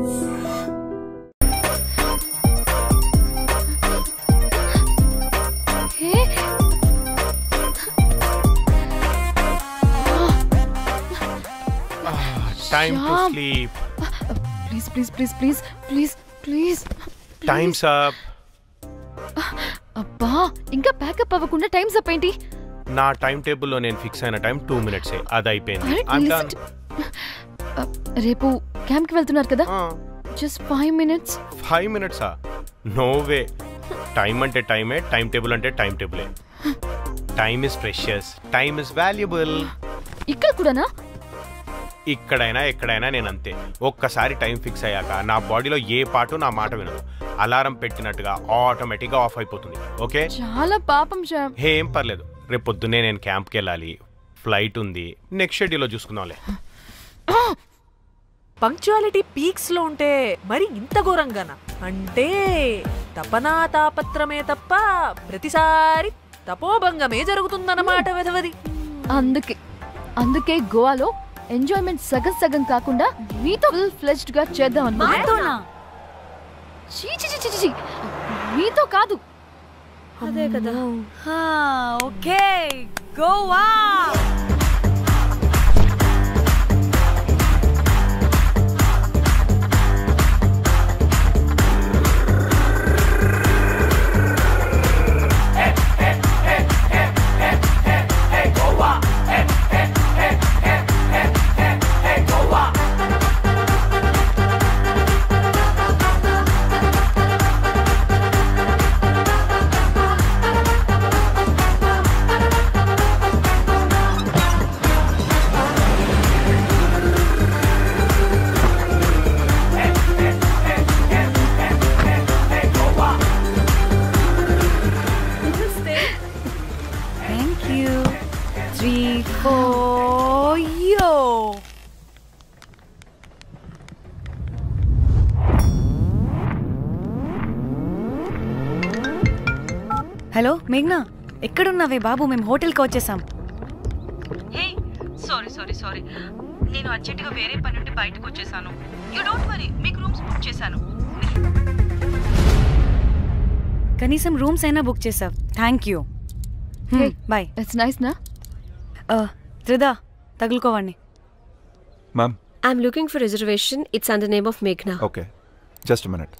Time to sleep. Please. Time's up. అబ్బా ఇంకా pack up అవ్వకుండా టైమ్స్ అప్ ఏంటి? నా టైం టేబుల్లో నేను ఫిక్స్ అయిన టైం 2 minutes అది అయిపోయింది. రేపు క్యాంప్కి వెళ్తున్నారు కదా? Just 5 minutes. 5 minutes? No way. Time అంటే టైమే, టైం టేబుల్ అంటే టైం టేబులే. Time is precious, time is valuable. ఇక్కడ కూడానా? ఇక్కడైనా ఎక్కడైనా నేను అంతే. ఒక్కసారి టైం ఫిక్స్ అయ్యాక నా బాడీలో ఏ పాటు నా మాట వినదు. అలారం పెట్టినట్టుగా ఆటోమేటిక్గా ఆఫ్ అయిపోతుంది. ఓకే, చాలా పాపం శ్యామ్. ఏం పర్లేదు, రేపు పొద్దున్నే నేను క్యాంప్కి వెళ్ళాలి, ఫ్లైట్ ఉంది, నెక్స్ట్ షెడ్యూల్లో చూసుకుందాంలే. పంక్చువాలిటీ పీక్స్ లో ఉంటే మరి ఇంత ఘోరంగానా? అంటే తపనా తాపత్రమే తప్ప ప్రతిసారి తపోభంగమే జరుగుతుందన్నమాట వెధవది. అందుకే గోవాలో ఎంజాయ్మెంట్ సగం కాకుండా మీతో ఫుల్ ఫ్లెజ్డ్ గా చేద్దాం అనుకున్నా. మీతో కాదు. అదే కదా. ఓకే, గోవా. హలో మేఘ్నా, ఎక్కడున్నావే బాబు? మేము హోటల్కి వచ్చేసాం. హే, సారీ, నేను అర్జెంటుగా వేరే పని నుండి బయటకు వచ్చేసాను. యూ డోంట్ వరీ, మీకు రూమ్స్ బుక్ చేశాను. కనీసం రూమ్స్ అయినా బుక్ చేసావు. Thank you. Bye. It's nice నా. త్రిదా, తగులుకోవండి. Ma'am, I'm looking for reservation. It's on the name of మేఘ్నా. Okay, just a minute.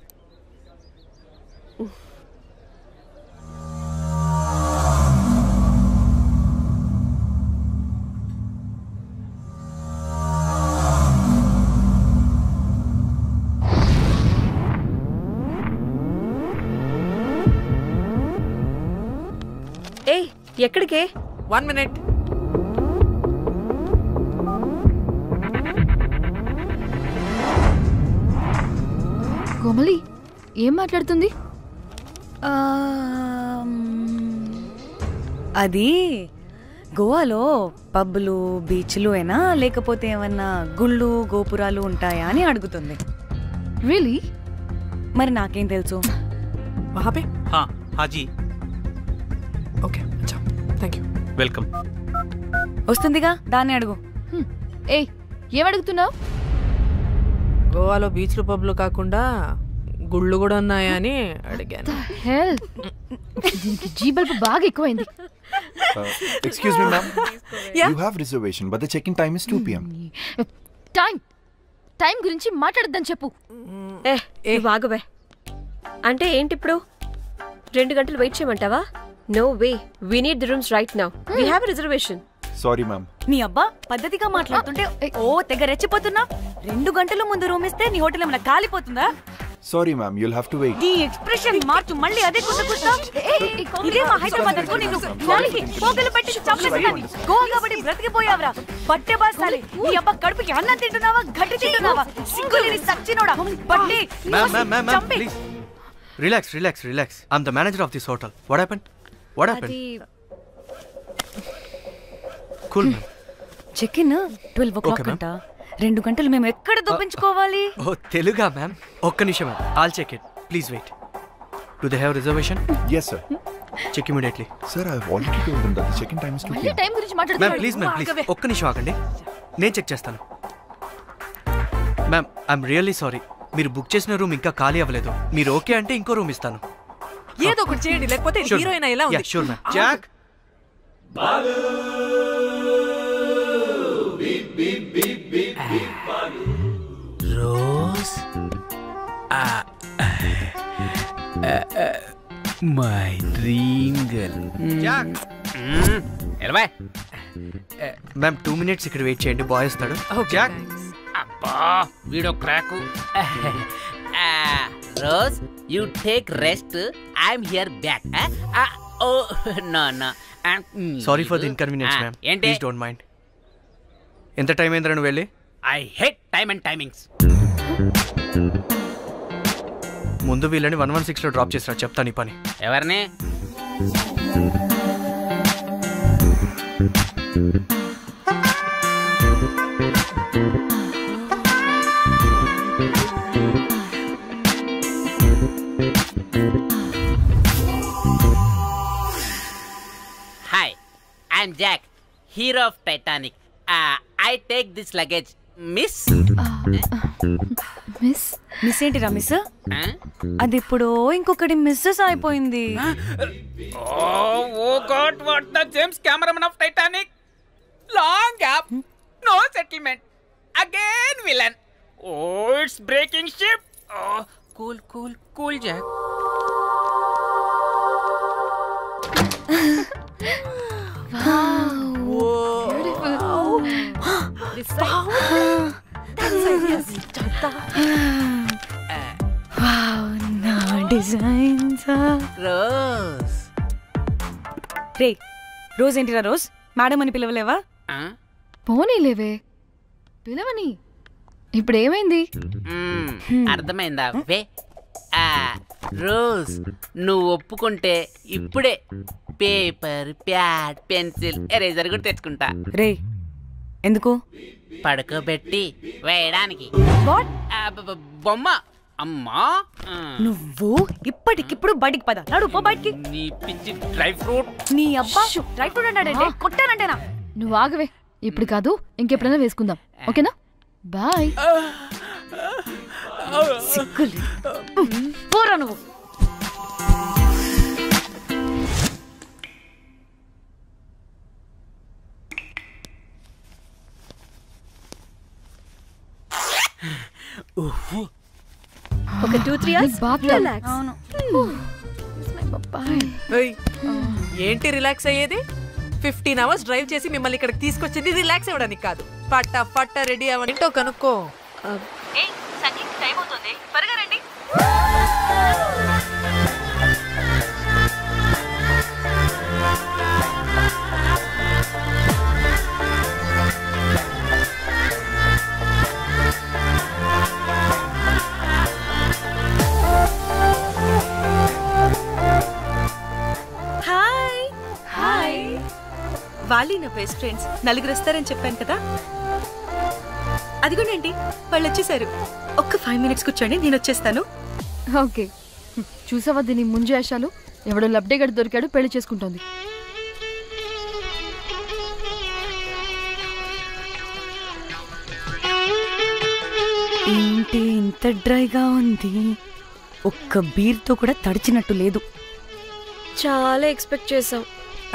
ఏయ్, ఎక్కడికే? 1 minute. కోమలి ఏం మాట్లాడుతుంది? అది గోవాలో పబ్బులు బీచ్లు అయినా లేకపోతే ఏమన్నా గుళ్ళు గోపురాలు ఉంటాయా అని అడుగుతుంది. రియలీ? మరి నాకేం తెలుసు? వహాపే? హాజీ. ఓకే, అచ్చా, థ్యాంక్ యూ. వెల్కమ్. వస్తుందిగా, దాన్ని అడుగు. ఏయ్, ఏం అడుగుతున్నావు? గోవాలో బీచ్లు పబ్లు కాకుండా గుళ్ళు కూడా ఉన్నాయా అని అడిగాను. దీనికి జీబల్బు బాగా ఎక్కువైంది. Excuse me, ma'am. You have reservation, but the check-in time is 2 p.m. Time గురించి మాట్లాడద్దని చెప్పు. బాగుబే. అంటే ఏంటి ఇప్పుడు 2 గంటలు వెయిట్ చేయమంటావా? No way, we need the rooms right now. We have a reservation. Sorry, ma'am. నీ అబ్బా పద్ధతిగా మాట్లాడుతుంటే తెగ రెచ్చిపోతున్నా. 2 గంటల ముందు రూమ్ ఇస్తే నీ హోటల్ ఏమైనా కాలిపోతుందా? Sorry, ma'am. You'll have to wait. నీ ఎక్స్ప్రెషన్ మార్చు, మళ్ళీ అదే కుట్టుకుంటా. ఇదే మా హైదరాబాద్ అనుకో, నిన్ను గాలికి పోగలు పెట్టి చంపేస్తాను. గోవా కాబట్టి బ్రతికిపోయావరా పట్టే బాసాలి. నీ అబ్బా కడుపుకి అన్నం తింటున్నావా, గడ్డి తింటున్నావా? సిగ్గులేని సచ్చినోడా పట్టి చంపి. Relax. I'm the manager of this hotel. What happened? Cool, ma'am. Check-in 12 o'clock అంట. 2 గంటలు మేము ఎక్కడ దొప్పించుకోవాలి? ఓ తెలుగా మ్యామ్? ఒక్క నిమిషం ma'am, I'll check it. Please wait. Do they have reservation? Yes, sir. Check immediately. Sir, I've already told them that the check-in time is 2 p.m. Time గురించి మాట్లాడుతున్నాడు. Ma'am please ఒక్క నిమిషం ఆగండి, నేను చెక్ చేస్తాను. Ma'am, I'm really sorry. మీరు book చేసిన room ఇంకా ఖాళీ అవ్వలేదు. మీరు ఓకే అంటే ఇంకో రూమ్ ఇస్తాను. ఏదో ఒకటి చేయండి, లేకపోతే హీరోయిన్ ఎలా ఉంది? Sure ma'am. Jack Rose my dream girl. Jack ఎలవా మ్యామ్ 2 minutes ఇక్కడ వెయిట్ చేయండి, బాయ్ వస్తాడు. జాక్ అబ్బా వీడో క్రాకు. Rose you take rest, I'm here back. Oh no no sorry for the inconvenience ma'am. Please don't mind. ఎంత time అయిందిరా నువ్వు వెళ్ళి? I hate time and timings. ముందు వీళ్ళని 116లో డ్రాప్ చేసినా, చెప్తాను ఈ పని. ఎవరిని? Hi, I'm Jack, hero of Titanic. I take this luggage. Miss miss miss ఏంటిరా మిస్? అది ఇప్పుడు ఇంకొకటి మిస్సెస్ అయిపోయింది. Oh God, what the James cameraman of Titanic. Long gap, no settlement, again villain. Oh it's breaking ship. Cool cool cool Jack. Rose రే, Rose ఏంటిరా Rose? Madam అని పిలవలేవా? పోనీలేవే, పిలవని. ఇప్పుడు ఏమైంది? అర్థమైందా? వే రోజ్, నువ్వు ఒప్పుకుంటే ఇప్పుడే పేపర్, ప్యాడ్, పెన్సిల్, ఎరేజర్ కూడా తెచ్చుకుంటా. రే ఎందుకు? పడుకోబెట్టి వేయడానికి. బొమ్మ. అమ్మా నువ్వు ఇప్పటికిప్పుడు బయటికి పద. నడు పో బయటికి. నీ పిచ్చి డ్రై ఫ్రూట్. నీ అబ్బా డ్రై ఫ్రూట్ అన్నాడంటే కొట్టానంటేనా? నువ్వు ఆగవే, ఇప్పుడు కాదు ఇంకెప్పుడైనా వేసుకుందాం, ఓకేనా? బాయ్. సిగ్గులు పోరా నువ్వు. ఒక 2-3 hours రిలాక్స్. ఏంటి రిలాక్స్ అయ్యేది? 15 hours డ్రైవ్ చేసి మిమ్మల్ని ఇక్కడికి తీసుకొచ్చింది రిలాక్స్ అవ్వడానికి కాదు. పట్ట రెడీ అవ్వని కనుక్కో. సంగీత్ టైం అవుతుంది, త్వరగా రండి. హాయ్ హాయ్, వాళ్ళు నా బెస్ట్ ఫ్రెండ్స్. నలుగురు వస్తారని చెప్పాను కదా, అదిగోనండి వాళ్ళు వచ్చేసారు. ఒక్క 5 minutes కూర్చోండి, నేను వచ్చేస్తాను. ఓకే, చూసావా దీని ముంజేషాలు? ఎవడో లబ్డేగడ్ దొరికాడు, పెళ్లి చేసుకుంటోంది. ఏంటి ఇంత డ్రైగా ఉంది? ఒక్క బీర్తో కూడా తడిచినట్టు లేదు. చాలా ఎక్స్పెక్ట్ చేసాం.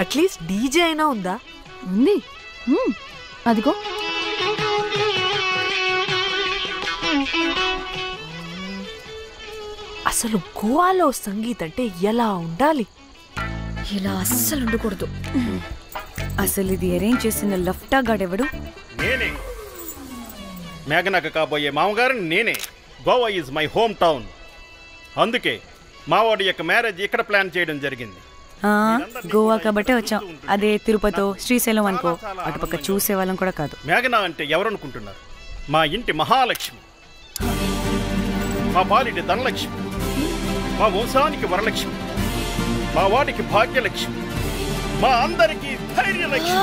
అట్లీస్ట్ డీజే అయినా ఉందా? ఉంది, అదిగో. అసలు గోవాలో సంగీత్ అంటే ఎలా ఉండాలి? ఇలా అస్సలు ఉండకూడదు. అసలు ఇది అరేంజ్ చేసిన లఫ్టా గాడెవడు? నేనే, మేఘనకు కాబోయే మామగారు నేనే. Goa is my home town. అందుకే మావాడి యొక్క మ్యారేజ్ ఇక్కడ ప్లాన్ చేయడం జరిగింది. గోవా కాబట్టే వచ్చాం. అదే తిరుపతి, శ్రీశైలం అనుకో, అటుపక్క చూసే వాళ్ళం కూడా కాదు. మేఘన అంటే ఎవరనుకుంటున్నారు? మా ఇంటి మహాలక్ష్మి, మా పాలిటి ధనలక్ష్మి, మా వంశానికి వరలక్ష్మి, మా వాడికి భాగ్యలక్ష్మి, మా అందరికీ ధైర్యలక్ష్మి.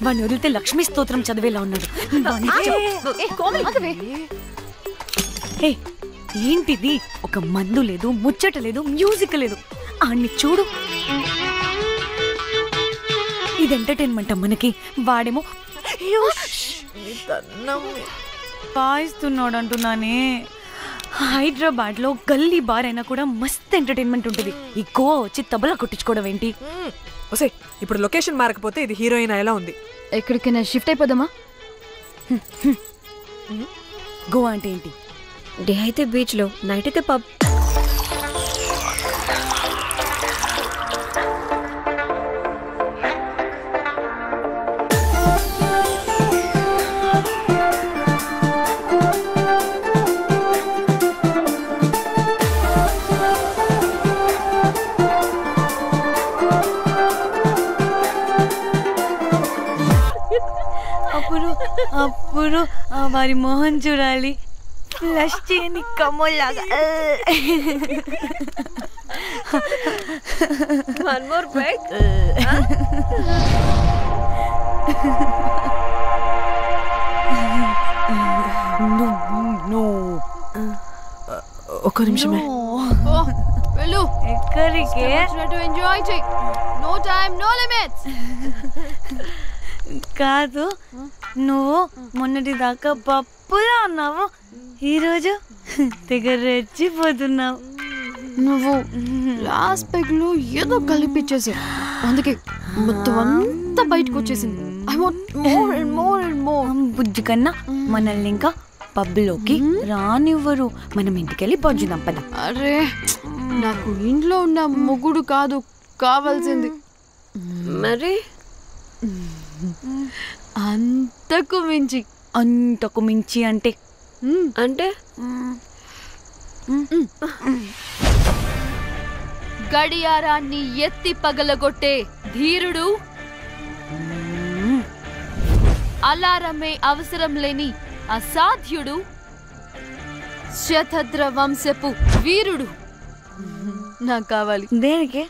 వాడిని వదిలితే లక్ష్మీ స్తోత్రం చదివేలా ఉన్నాడు. ఏంటిది? ఒక మందు లేదు, ముచ్చట లేదు, మ్యూజిక్ లేదు. ఆడిని చూడు. ఇది ఎంటర్టైన్మెంట్ మనకి. వాడేమో పాయిస్తున్నాడు అంటున్నానే. హైదరాబాద్ లో గల్లీ బార్ అయినా కూడా మస్త్ ఎంటర్టైన్మెంట్ ఉంటుంది. ఈ గోవా వచ్చి తబలా కొట్టించుకోవడం ఏంటి? ఒసే ఇప్పుడు లొకేషన్ మారకపోతే ఇది హీరోయిన్ ఎలా ఉంది? ఎక్కడికైనా షిఫ్ట్ అయిపోదామా? గోవా అంటే ఏంటి? డే అయితే బీచ్ లో, నైట్ అయితే పబ్. అప్పుడు వారి మొహం చూడాలి, ఫ్లష్ చేయని కమ్మలాగా. One more break. ఒక్క నిమిషమే. వెళ్ళు. ఎక్కడికే? ఎంజాయ్ చెయ్. No time no limits. కాదు, నువ్వు మొన్నటి దాకా పప్పులా ఉన్నావు, ఈరోజు తెగ రెచ్చిపోతున్నావు. నువ్వు లాస్ట్ పెగ్ లో ఏదో కలిపిచ్చేసావు, అందుకే మొత్తం అంతా బయటకు వచ్చేసింది. I want more and more and more. బుజ్జి కన్నా మనల్ని ఇంకా పబ్లోకి రానివ్వరు. మనం ఇంటికెళ్ళి పజ్జుదాం పద. అరే నాకు ఇంట్లో ఉన్న మొగుడు కాదు కావాల్సింది. మరి అంతకు మించి. అంతకు మించి అంటే అంటే గడియారాన్ని ఎత్తి పగలగొట్టే ధీరుడు, అలారమే అవసరం లేని అసాధ్యుడు, శతద్ర వంశపు వీరుడు నాకు కావాలి. దేనికి?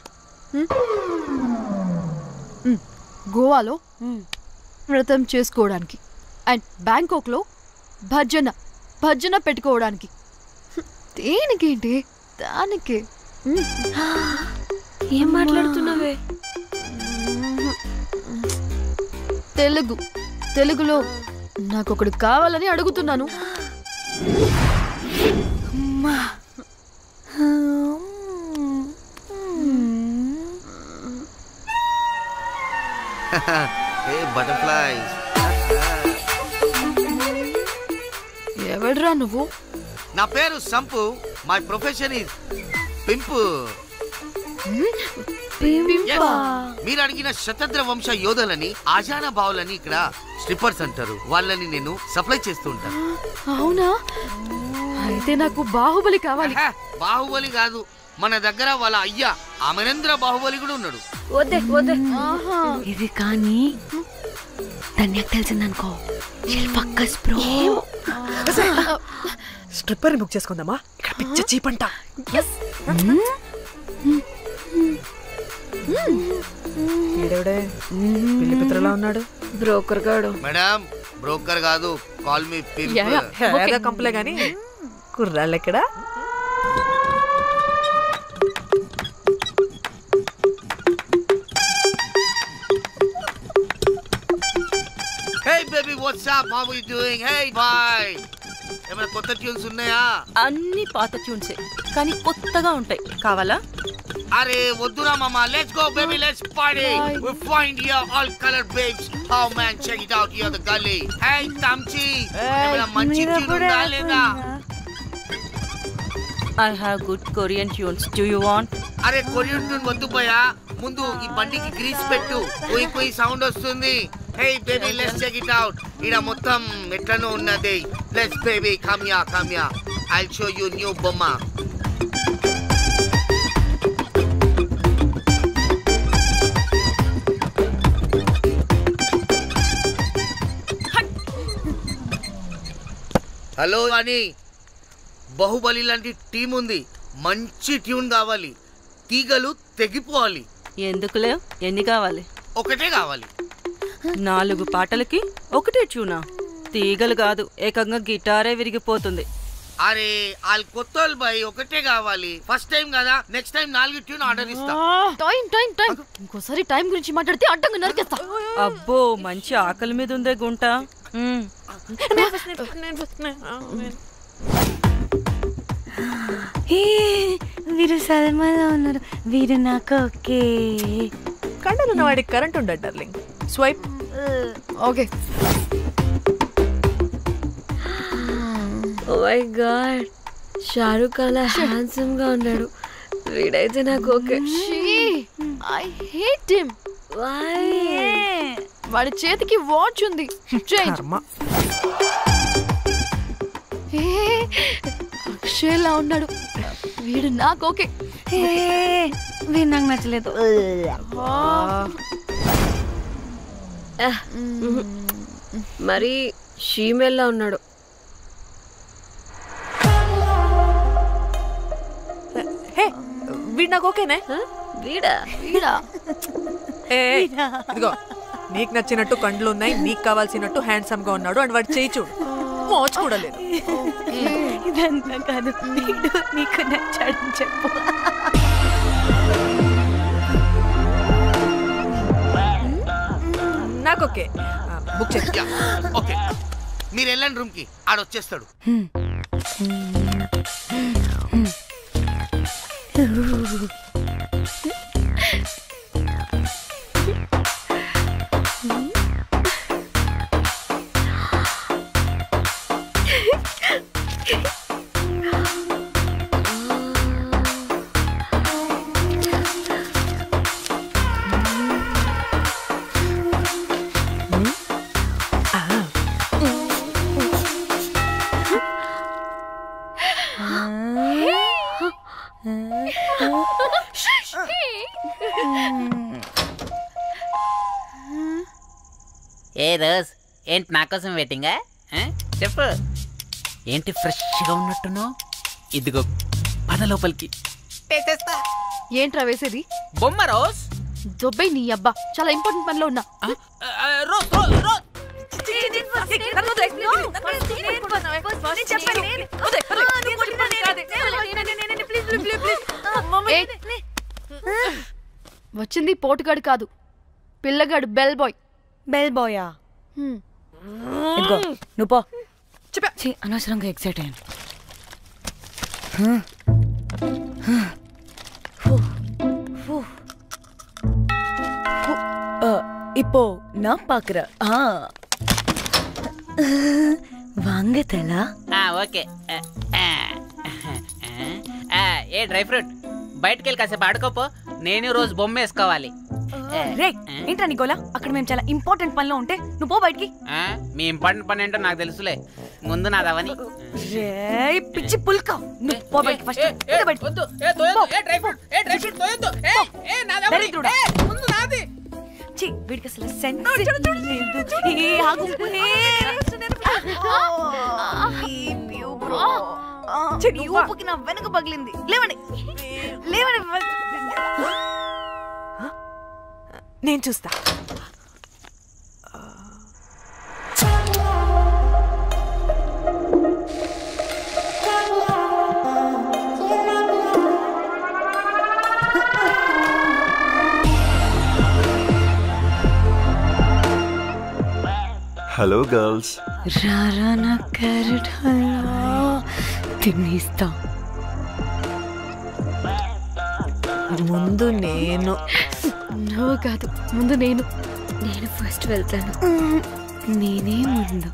గోవాలో వ్రతం చేసుకోవడానికి అండ్ బ్యాంకాక్ లో భజన పెట్టుకోవడానికి. దేనికేంటి? దానికే. ఏం మాట్లాడుతున్నావే? తెలుగులో నాకొకడు కావాలని అడుగుతున్నాను. ఎవడ్రా నువ్వు? నా పేరు Sampu. My profession is pimp. మీరు అడిగిన శతద్ర వంశ యోధులని, ఆజానా బావులని ఇక్కడ స్ట్రిప్పర్స్ అంటారు. వాళ్ళని నేను సప్లై చేస్తూ ఉంటాను. అవునా? అయితే నాకు బాహుబలి కావాలి. బాహుబలి కాదు, మన దగ్గర వాళ్ళ అయ్యా అమరేంద్ర బాహుబలి కూడా ఉన్నాడు. ఇది కానీ ధన్యకు తెలిసిందనుకో, ఫక్కస్ బ్రో. స్ట్రిప్పర్ బుక్ చేసుకుందామా? ఇక్కడ పిచ్చ చీపంట. ఈడెవడే పిల్లి పిత్రలా ఉన్నాడు? బ్రోకర్ గాడు. మేడం బ్రోకర్ కాదు, కాల్ మీ పింప్. కంపలే గాని కుర్రాళ్ళు ఎక్కడ? Hey baby, what's up? How are you doing? Hey bye. ఏమైనా కొత్త ట్యూన్స్ ఉన్నాయా? అన్ని పాత ట్యూన్సే కానీ కొత్తగా ఉంటాయి. కావాలా? అరే వద్దురా మామ. Let's go baby, let's party. We find here all colored babes. Oh man, check it out here the gully. Hey Tamchi, ఏమైనా మంచి ట్యూన్ ఉందా లేదా? I have good Korean tunes. Do you want? అరే కొరియన్ ట్యూన్ వద్దు పోయా, ముందు ఈ బండికి గ్రీస్ పెట్టు. పోయి పోయి సౌండ్ వస్తుంది. Hey baby, let's check it out. ఇడ మొత్తం ఎట్లనో ఉన్నది. Let's baby, come here. I'll show you new బొమ్మ. హలో అని బాహుబలి లాంటి టీం ఉంది. మంచి ట్యూన్ కావాలి. తీగలు తెగిపోవాలి. ఎందుకులే, ఎన్ని కావాలి? ఒకటే కావాలి. 4 పాటలకి ఒకటే ట్యూనా? తీగలు కాదు, ఏకంగా గిటారే విరిగిపోతుంది. అరే వాళ్ళు కొత్త వాళ్ళు బాయ్, ఒకటే కావాలి. ఫస్ట్ టైం కదా, నెక్స్ట్ టైం 4 ట్యూన్ ఆర్డర్ ఇస్తా. టైం ఇంకోసారి టైం గురించి మాట్లాడితే అడ్డంగా నరికేస్తా. అబ్బో, మంచి ఆకలి మీద ఉందే గుంట. వీరు సల్మాలో ఉన్నారు. వీరు నాకు ఓకే. కండలున్న వాడికి కరెంట్ ఉండదు darling. Swipe. Okay. Oh my god, Shahrukh అలా హ్యాండ్సమ్ గా ఉన్నాడు. వీడైతే నాకు ఓకే. I hate him. వాడి చేతికి వాచ్ ఉంది. అక్షయ్లా ఉన్నాడు. వీడు నాకు ఓకే. వీడు నాకు నచ్చలేదు. మరి షీమేల్లా ఉన్నాడు. వీడు నాకు ఓకేనే. వీడా ఇదిగో, నీకు నచ్చినట్టు కండ్లు ఉన్నాయి, నీకు కావాల్సినట్టు హ్యాండ్సమ్ గా ఉన్నాడు. అండ్ వాడు చేయి చూడు, మోచ్ కూడా లేదు. ఇదంతా కాదు, వీడు నీకు నచ్చాడని చెప్పు. నాకు ఓకే. బుక్ చేసి ఓకే, మీరు వెళ్ళండి రూమ్ కి, ఆడొచ్చేస్తాడు. ఏ రోజ్, ఏంటి నా కోసం వెయిటింగా? చెప్పు, ఏంటి ఫ్రెష్గా ఉన్నట్టును? ఇదిగో పద లోపలికి. ఏంట్రా వేసేది? బొమ్మ రోజ్. దొబ్బై నీ అబ్బా, చాలా ఇంపార్టెంట్ పనిలో ఉన్నా. రోజ్ రోజ్ రోజ్ వచ్చింది పోటుగాడు కాదు, పిల్లగాడు. Bell boy. బెల్ బాయా? ఇదిగో నువ్వు పో. అనవసరంగా ఎక్సైట్ అయ్యాను. இப்போ நான் பாக்குறேன். வாங்க தலா. ఓకే. ఏ డ్రై ఫ్రూట్, బయటకు వెళ్ళి కాసేపు ఆడుకోపో. నేను రోజు బొమ్మ వేసుకోవాలి. రే ఏంట్రా నికోలా, అక్కడ మేము చాలా ఇంపార్టెంట్ పనిలో ఉంటే నువ్వు పో బయటికి. మీ ఇంపార్టెంట్ పని ఏంటో నాకు తెలుసులే, ముందు నాదవని. రే పిచ్చి పుల్క, నువ్వు పో బయటికి ఫస్ట్. వీడికి అసలు సెన్స్ ఊపుకి నా వెనక పగిలింది. లేవండి లేవండి, నేను చూస్తా. Hello girls. రారా నా క్యారెట్ హల్వా తినేస్తా. ముందు నేను. నువ్వు కాదు, ముందు నేను. నేను ఫస్ట్ వెళ్తాను. నేనే ముందు.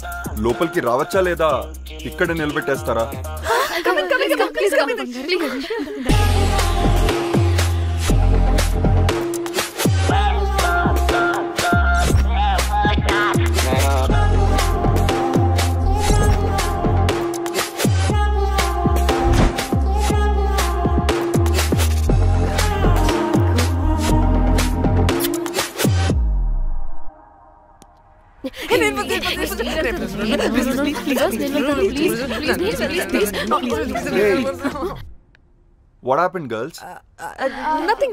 లోపలికి రావచ్చా లేదా ఇక్కడ నిలబెట్టేస్తారా? What happened, girls? Nothing.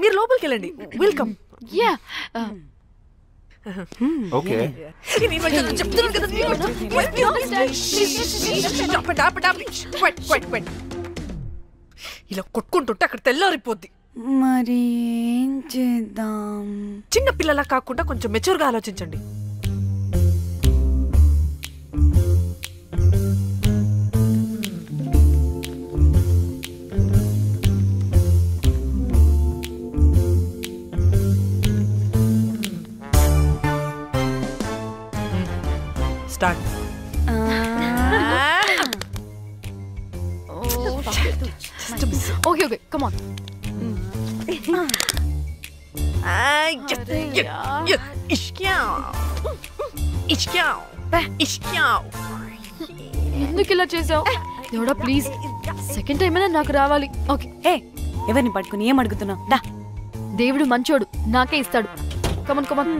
మీరు లోపలికి వెళ్ళండి. వెల్కమ్. యా. Okay. ఇలా కొట్టుకుంటుంటే అక్కడ తెల్లారిపోద్ది. మరి ఏం చేద్దాం? చిన్న పిల్లలా కాకుండా కొంచెం మెచ్యూర్గా ఆలోచించండి. Start. Okay okay come on. ఎందుకు ఇలా చేసావు దేవుడా? ప్లీజ్ సెకండ్ టైం అయినా నాకు రావాలి. ఓకే. ఎవరిని పట్టుకుని ఏం అడుగుతున్నావు? దా, దేవుడు మంచోడు, నాకే ఇస్తాడు. Come on come on.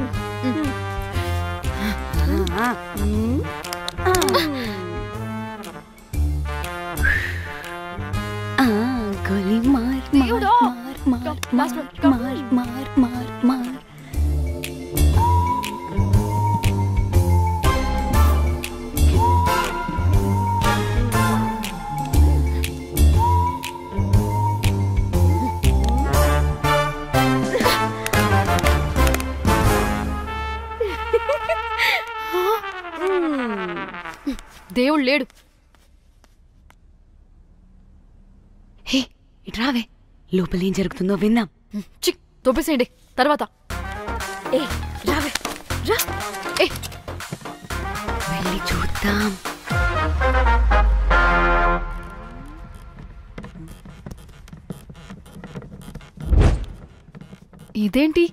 గోలీ మార్ దేవుడా. మార్ మార్ మార్ మార్ మార్ మార్. దేవుడు లేడు. హే ఇటు రావే, లోపల ఏం జరుగుతుందో విందాం. చిక్ తోపేసేయండి తర్వాత. ఏ రావే రా, ఏ వెళ్ళి చూద్దాం. ఇదేంటి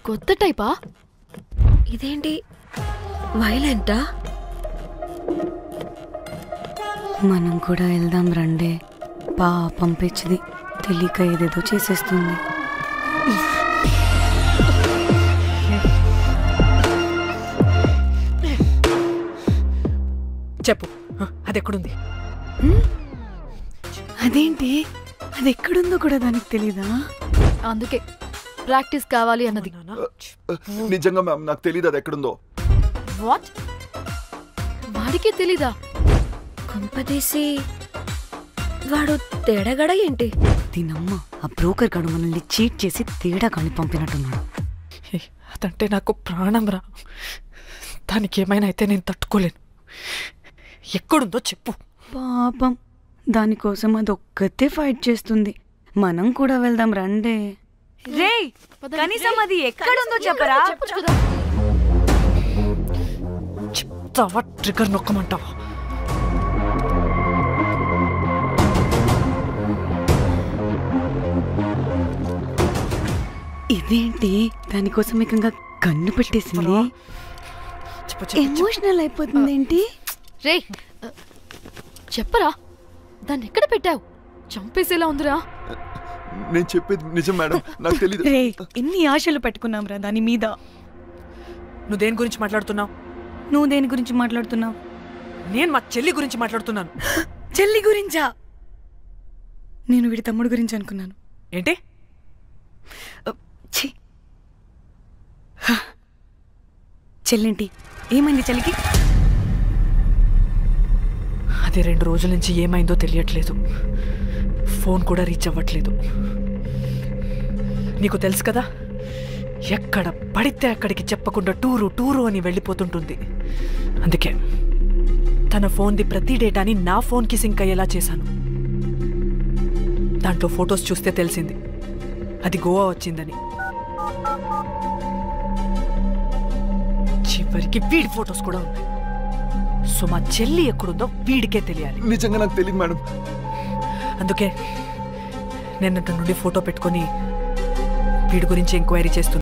కొత్త టైపా? ఇదేంటి వైలెంటా? మనం కూడా వెళ్దాం రండే. పాపం పిచ్చిది, తెలియక ఏదేదో చేసేస్తుంది. చెప్పు, అది ఎక్కడుంది? అదేంటి, అది ఎక్కడుందో కూడా దానికి తెలీదా? అందుకే ప్రాక్టీస్ కావాలి అన్నది. నిజంగా మ్యామ్ నాకు తెలియదు అది ఎక్కడుందో. వాట్? వాడికి తెలీదా? కొంపదీసి వాడు తేడాగడ ఏంటి? దీనమ్మ, ఆ బ్రోకర్ గడు మనల్ని చీట్ చేసి తేడా కాని పంపినట్టున్నాడు. అదంటే నాకు ప్రాణం రా. దానికి ఏమైనా అయితే నేను తట్టుకోలేను. ఎక్కడుందో చెప్పు. పాపం, దానికోసం అది ఒక్కతే ఫైట్ చేస్తుంది. మనం కూడా వెళ్దాం రండే. రే, కనీసం అది ఎక్కడుందో చెప్పరా? చెప్తావా? ట్రిగర్ నొక్కమంటావా? ఇదేంటి, దానికోసం ఏకంగా కన్ను పెట్టేసింది. ఎమోషనల్ అయిపోతుంది ఏంటి? రే చెప్పరా, దాన్ని ఎక్కడ పెట్టావు? చంపేసేలా ఉందిరా. నేను చెప్పేది నిజం మేడం, నాకు తెలియదు. రే, ఎన్ని ఆశలు పెట్టుకున్నాం రా దాని మీద. నువ్వు దేని గురించి మాట్లాడుతున్నావు? నువ్వు దేని గురించి మాట్లాడుతున్నావు? నేను మా చెల్లి గురించి మాట్లాడుతున్నాను. చెల్లి గురించా? నేను వీడి తమ్ముడు గురించి అనుకున్నాను. ఏంటి? చెల్లింటి ఏమైంది చెల్లికి? అది 2 రోజుల నుంచి ఏమైందో తెలియట్లేదు. ఫోన్ కూడా రీచ్ అవ్వట్లేదు. నీకు తెలుసు కదా, ఎక్కడ పడితే అక్కడికి చెప్పకుండా టూరు టూరు అని వెళ్ళిపోతుంటుంది. అందుకే తన ఫోన్ది ప్రతి డేటాని నా ఫోన్కి సింక్ అయ్యేలా చేశాను. దాంట్లో ఫొటోస్ చూస్తే తెలిసింది అది గోవా వచ్చిందని. చివరికి వీడి ఫొటోస్ కూడా ఉన్నాయి. సో మా చెల్లి ఎక్కడుందో వీడికే తెలియాలి. నిజంగా నాకు తెలియదు మేడం. అందుకే నేను అటు నుండి ఫోటో పెట్టుకొని వీడి గురించి ఎంక్వైరీ చేస్తున్నాను.